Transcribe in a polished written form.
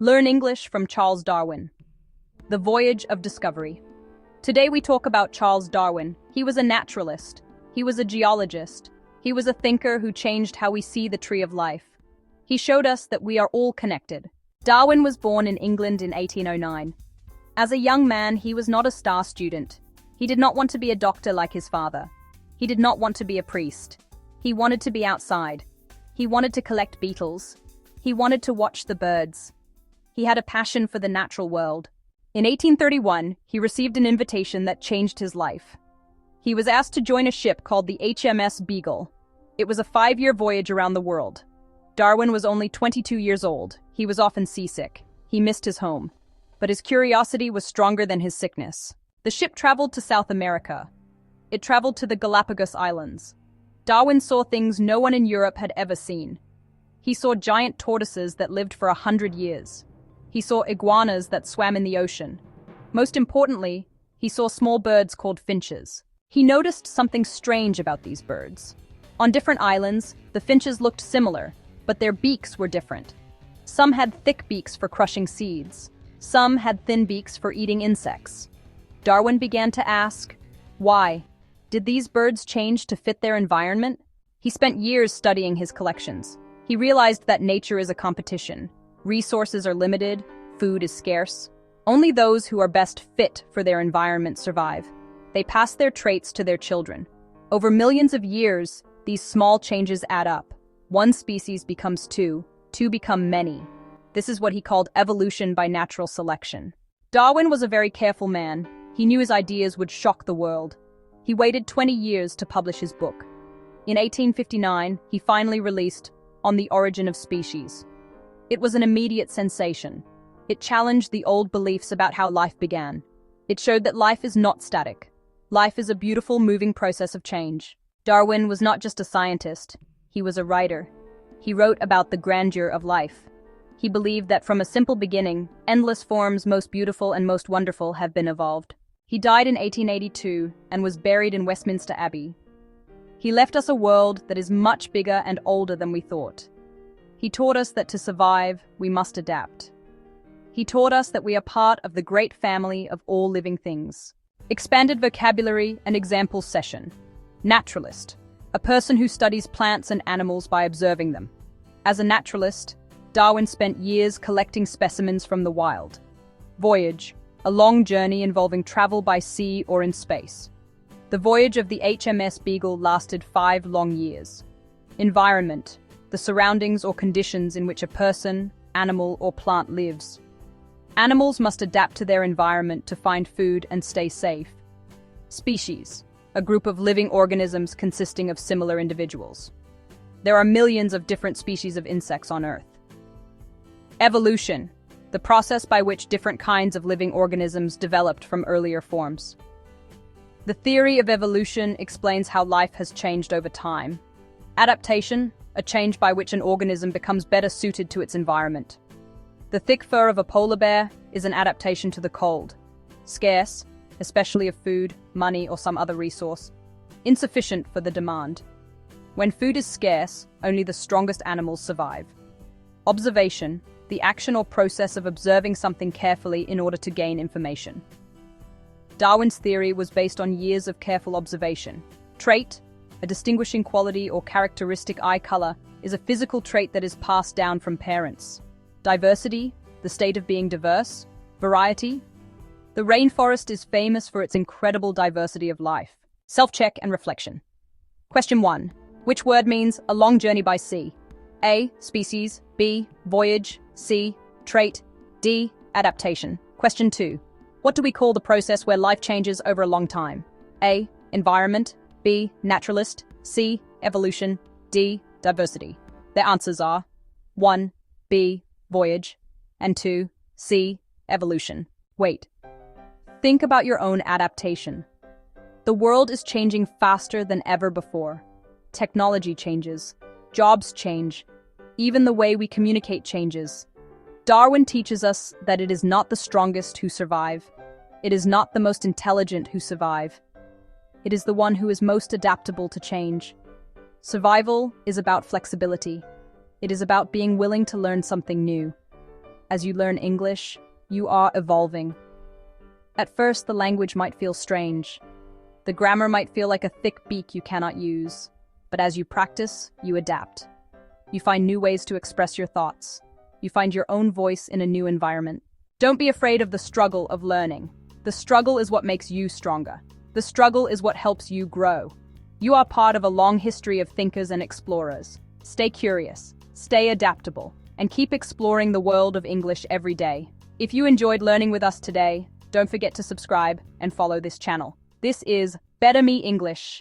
Learn English from Charles Darwin. The Voyage of Discovery. Today we talk about Charles Darwin. He was a naturalist. He was a geologist. He was a thinker who changed how we see the tree of life. He showed us that we are all connected. Darwin was born in England in 1809. As a young man, he was not a star student. He did not want to be a doctor like his father. He did not want to be a priest. He wanted to be outside. He wanted to collect beetles. He wanted to watch the birds. He had a passion for the natural world. In 1831, he received an invitation that changed his life. He was asked to join a ship called the HMS Beagle. It was a 5-year voyage around the world. Darwin was only 22 years old. He was often seasick. He missed his home. But his curiosity was stronger than his sickness. The ship traveled to South America. It traveled to the Galapagos Islands. Darwin saw things no one in Europe had ever seen. He saw giant tortoises that lived for 100 years. He saw iguanas that swam in the ocean. Most importantly, he saw small birds called finches. He noticed something strange about these birds. On different islands, the finches looked similar, but their beaks were different. Some had thick beaks for crushing seeds. Some had thin beaks for eating insects. Darwin began to ask, why? Did these birds change to fit their environment? He spent years studying his collections. He realized that nature is a competition. Resources are limited, food is scarce. Only those who are best fit for their environment survive. They pass their traits to their children. Over millions of years, these small changes add up. One species becomes two become many. This is what he called evolution by natural selection. Darwin was a very careful man. He knew his ideas would shock the world. He waited 20 years to publish his book. In 1859, he finally released On the Origin of Species. It was an immediate sensation. It challenged the old beliefs about how life began. It showed that life is not static. Life is a beautiful, moving process of change. Darwin was not just a scientist. He was a writer. He wrote about the grandeur of life. He believed that from a simple beginning, endless forms most beautiful and most wonderful have been evolved. He died in 1882 and was buried in Westminster Abbey. He left us a world that is much bigger and older than we thought. He taught us that to survive, we must adapt. He taught us that we are part of the great family of all living things. Expanded vocabulary and examples session. Naturalist, a person who studies plants and animals by observing them. As a naturalist, Darwin spent years collecting specimens from the wild. Voyage, a long journey involving travel by sea or in space. The voyage of the HMS Beagle lasted 5 long years. Environment, the surroundings or conditions in which a person, animal, or plant lives. Animals must adapt to their environment to find food and stay safe. Species, a group of living organisms consisting of similar individuals. There are millions of different species of insects on Earth. Evolution, the process by which different kinds of living organisms developed from earlier forms. The theory of evolution explains how life has changed over time. Adaptation, a change by which an organism becomes better suited to its environment. The thick fur of a polar bear is an adaptation to the cold. Scarce, especially of food, money, or some other resource. Insufficient for the demand. When food is scarce, only the strongest animals survive. Observation, the action or process of observing something carefully in order to gain information. Darwin's theory was based on years of careful observation. Trait, a distinguishing quality or characteristic eye color, is a physical trait that is passed down from parents. Diversity, the state of being diverse. Variety, the rainforest is famous for its incredible diversity of life. Self-check and reflection. Question 1. Which word means a long journey by sea? A. Species. B. Voyage. C. Trait. D. Adaptation. Question 2. What do we call the process where life changes over a long time? A. Environment. B. Naturalist. C. Evolution. D. Diversity. Their answers are 1. B. Voyage. And 2. C. Evolution. Wait. Think about your own adaptation. The world is changing faster than ever before. Technology changes. Jobs change. Even the way we communicate changes. Darwin teaches us that it is not the strongest who survive. It is not the most intelligent who survive. It is the one who is most adaptable to change. Survival is about flexibility. It is about being willing to learn something new. As you learn English, you are evolving. At first, the language might feel strange. The grammar might feel like a thick beak you cannot use. But as you practice, you adapt. You find new ways to express your thoughts. You find your own voice in a new environment. Don't be afraid of the struggle of learning. The struggle is what makes you stronger. The struggle is what helps you grow. You are part of a long history of thinkers and explorers. Stay curious, stay adaptable, and keep exploring the world of English every day. If you enjoyed learning with us today, don't forget to subscribe and follow this channel. This is Better Me English.